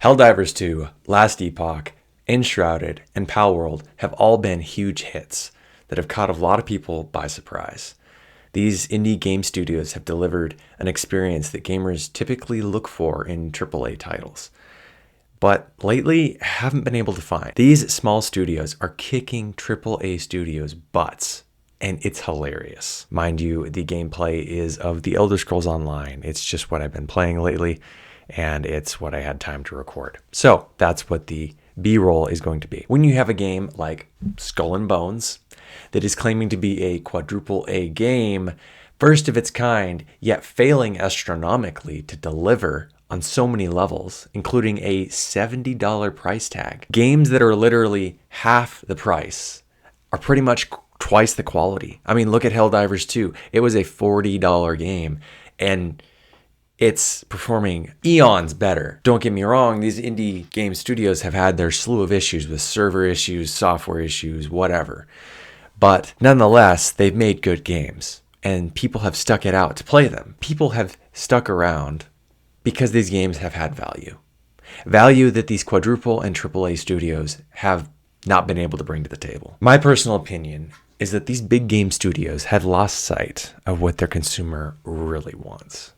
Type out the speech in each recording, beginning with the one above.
Helldivers 2, Last Epoch, Enshrouded, and Palworld have all been huge hits that have caught a lot of people by surprise. These indie game studios have delivered an experience that gamers typically look for in AAA titles, but lately haven't been able to find. These small studios are kicking AAA studios' butts, and it's hilarious. Mind you, the gameplay is of The Elder Scrolls Online. It's just what I've been playing lately, and it's what I had time to record. So that's what the B-roll is going to be. When you have a game like Skull and Bones that is claiming to be a quadruple A game, first of its kind, yet failing astronomically to deliver on so many levels, including a $70 price tag. Games that are literally half the price are pretty much twice the quality. I mean, look at Helldivers 2. It was a $40 game, and it's performing eons better. Don't get me wrong, these indie game studios have had their slew of issues with server issues, software issues, whatever. But nonetheless, they've made good games, and people have stuck it out to play them. People have stuck around because these games have had value. Value that these quadruple and AAA studios have not been able to bring to the table. My personal opinion is that these big game studios have lost sight of what their consumer really wants.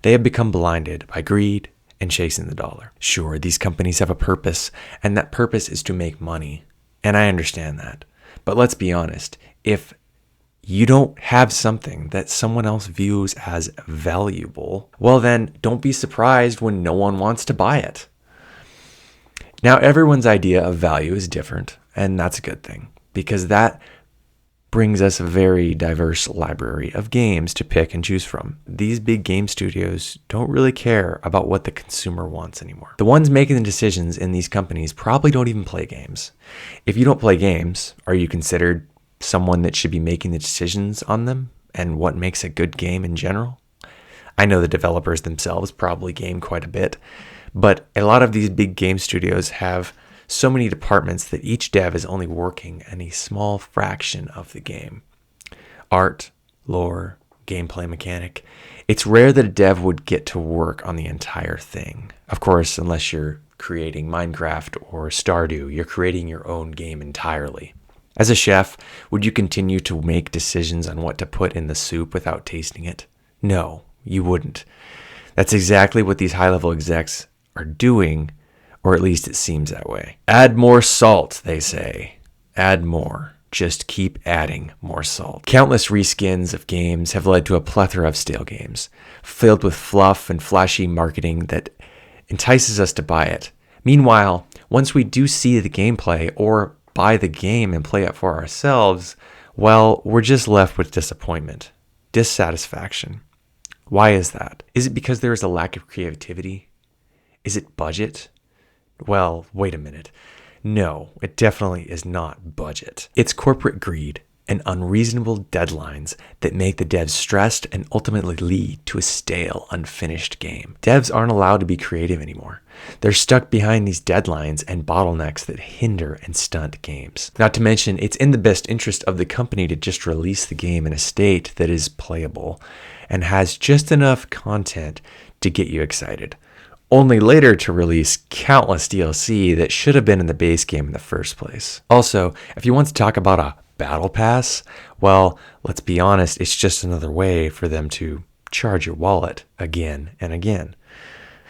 They have become blinded by greed and chasing the dollar. Sure, these companies have a purpose, and that purpose is to make money, and I understand that. But let's be honest, if you don't have something that someone else views as valuable, well then don't be surprised when no one wants to buy it. Now, everyone's idea of value is different, and that's a good thing, because that brings us a very diverse library of games to pick and choose from. These big game studios don't really care about what the consumer wants anymore. The ones making the decisions in these companies probably don't even play games. If you don't play games, are you considered someone that should be making the decisions on them and what makes a good game in general? I know the developers themselves probably game quite a bit, but a lot of these big game studios have so many departments that each dev is only working in a small fraction of the game. Art, lore, gameplay mechanic. It's rare that a dev would get to work on the entire thing. Of course, unless you're creating Minecraft or Stardew, you're creating your own game entirely. As a chef, would you continue to make decisions on what to put in the soup without tasting it? No, you wouldn't. That's exactly what these high-level execs are doing, or at least it seems that way. Add more salt, they say. Add more. Just keep adding more salt. Countless reskins of games have led to a plethora of stale games, filled with fluff and flashy marketing that entices us to buy it. Meanwhile, once we do see the gameplay or buy the game and play it for ourselves, well, we're just left with disappointment, dissatisfaction. Why is that? Is it because there is a lack of creativity? Is it budget? Well, wait a minute. No, it definitely is not budget. It's corporate greed and unreasonable deadlines that make the devs stressed and ultimately lead to a stale, unfinished game. Devs aren't allowed to be creative anymore. They're stuck behind these deadlines and bottlenecks that hinder and stunt games. Not to mention, it's in the best interest of the company to just release the game in a state that is playable and has just enough content to get you excited, only later to release countless DLC that should have been in the base game in the first place. Also, if you want to talk about a battle pass, well, let's be honest, it's just another way for them to charge your wallet again and again.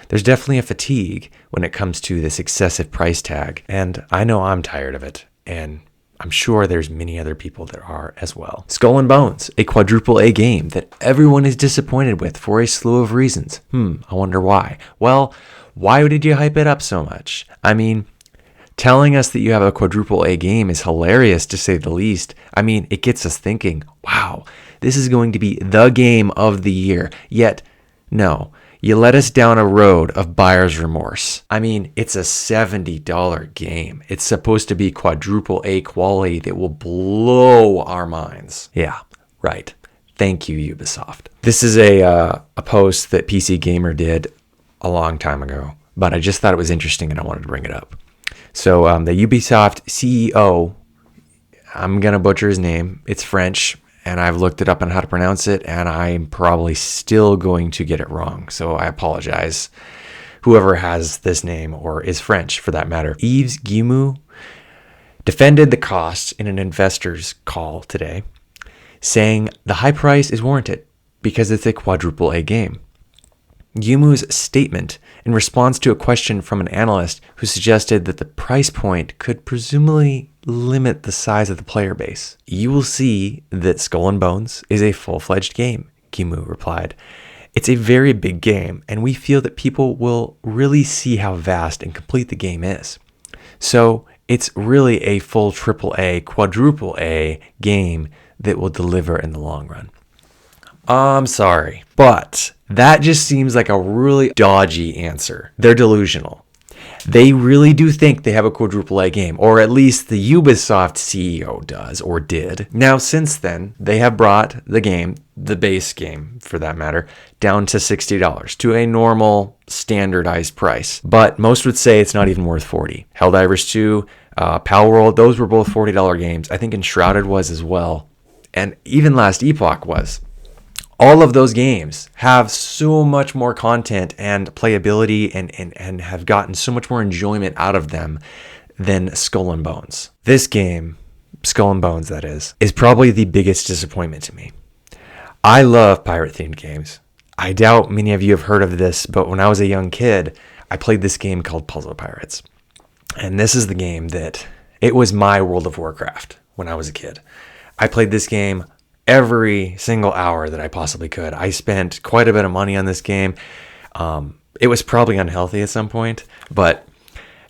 There's definitely a fatigue when it comes to this excessive price tag, and I know I'm tired of it, and I'm sure there's many other people that are as well. Skull and Bones, a quadruple A game that everyone is disappointed with for a slew of reasons. I wonder why. Well, why did you hype it up so much? I mean, telling us that you have a quadruple A game is hilarious to say the least. I mean, it gets us thinking, wow, this is going to be the game of the year. Yet, no. You led us down a road of buyer's remorse. I mean, it's a $70 game. It's supposed to be quadruple A quality that will blow our minds. Yeah, right. Thank you, Ubisoft. This is a post that PC Gamer did a long time ago, but I just thought it was interesting and I wanted to bring it up. So the Ubisoft CEO, I'm going to butcher his name. It's French. And I've looked it up on how to pronounce it, and I'm probably still going to get it wrong. So I apologize whoever has this name, or is French for that matter, Yves Guillemot, defended the cost in an investor's call today, saying the high price is warranted because it's a quadruple A game. Guillemot's statement in response to a question from an analyst who suggested that the price point could presumably limit the size of the player base. You will see that Skull and Bones is a full-fledged game, Guillemot replied. It's a very big game, and we feel that people will really see how vast and complete the game is. So it's really a full AAA, quadruple A game that will deliver in the long run. I'm sorry, but that just seems like a really dodgy answer. They're delusional. They really do think they have a quadruple A game, or at least the Ubisoft CEO does, or did. Now, since then, they have brought the game, the base game for that matter, down to $60, to a normal, standardized price. But most would say it's not even worth $40. Helldivers 2, Pal World, those were both $40 games. I think Enshrouded was as well. And even Last Epoch was. All of those games have so much more content and playability and have gotten so much more enjoyment out of them than Skull and Bones. This game, Skull and Bones that is probably the biggest disappointment to me. I love pirate-themed games. I doubt many of you have heard of this, but when I was a young kid, I played this game called Puzzle Pirates. And this is the game that, it was my World of Warcraft when I was a kid. I played this game every single hour that I possibly could. I spent quite a bit of money on this game. It was probably unhealthy at some point, but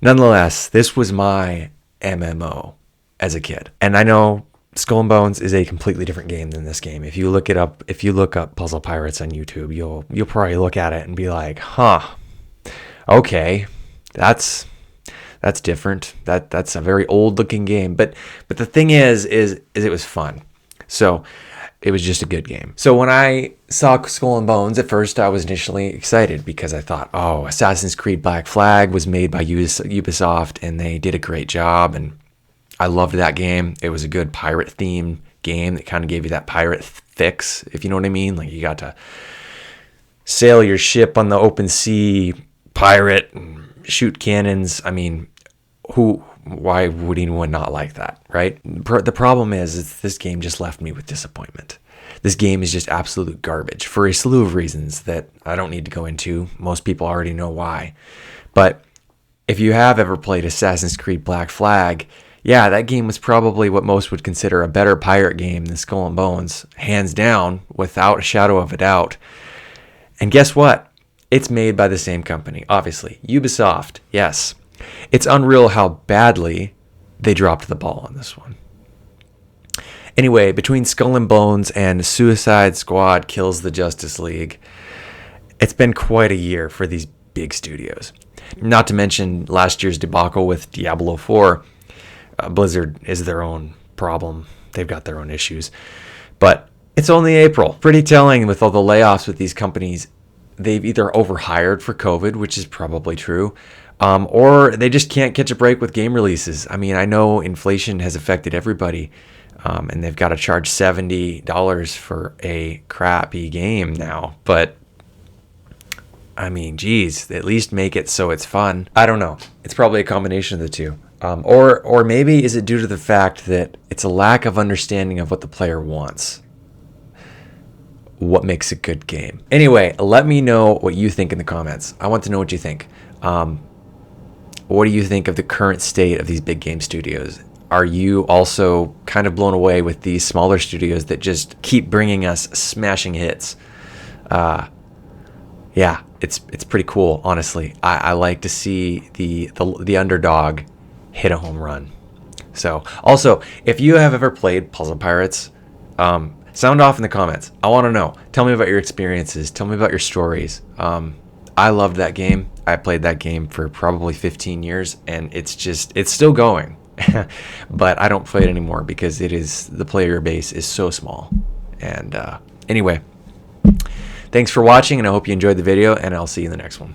nonetheless, this was my MMO as a kid. And I know Skull and Bones is a completely different game than this game. If you look up Puzzle Pirates on YouTube, you'll probably look at it and be like, okay, that's different. That's a very old looking game. But the thing is it was fun. So it was just a good game. So when I saw Skull and Bones, at first I was initially excited because I thought, Assassin's Creed Black Flag was made by Ubisoft and they did a great job. And I loved that game. It was a good pirate themed game that kind of gave you that pirate fix, if you know what I mean. Like you got to sail your ship on the open sea, pirate, and shoot cannons. I mean, why would anyone not like that, right? The problem is this game just left me with disappointment. This game is just absolute garbage for a slew of reasons that I don't need to go into. Most people already know why. But if you have ever played Assassin's Creed Black Flag, yeah, that game was probably what most would consider a better pirate game than Skull and Bones, hands down, without a shadow of a doubt. And guess what? It's made by the same company, obviously. Ubisoft, yes. It's unreal how badly they dropped the ball on this one. Anyway, between Skull and Bones and Suicide Squad Kills the Justice League, it's been quite a year for these big studios. Not to mention last year's debacle with Diablo 4. Blizzard is their own problem. They've got their own issues. But it's only April. Pretty telling with all the layoffs with these companies. They've either overhired for COVID, which is probably true, or they just can't catch a break with game releases. I mean, I know inflation has affected everybody, and they've got to charge $70 for a crappy game now. But, I mean, geez, at least make it so it's fun. I don't know. It's probably a combination of the two. Or maybe is it due to the fact that it's a lack of understanding of what the player wants? What makes a good game? Anyway, let me know what you think in the comments. I want to know what you think. What do you think of the current state of these big game studios? Are you also kind of blown away with these smaller studios that just keep bringing us smashing hits? Yeah, it's pretty cool, honestly. I like to see the underdog hit a home run. So, also, if you have ever played Puzzle Pirates, sound off in the comments. I want to know. Tell me about your experiences. Tell me about your stories. I loved that game. I played that game for probably 15 years, and it's still going. But I don't play it anymore because the player base is so small. And anyway, thanks for watching, and I hope you enjoyed the video, and I'll see you in the next one.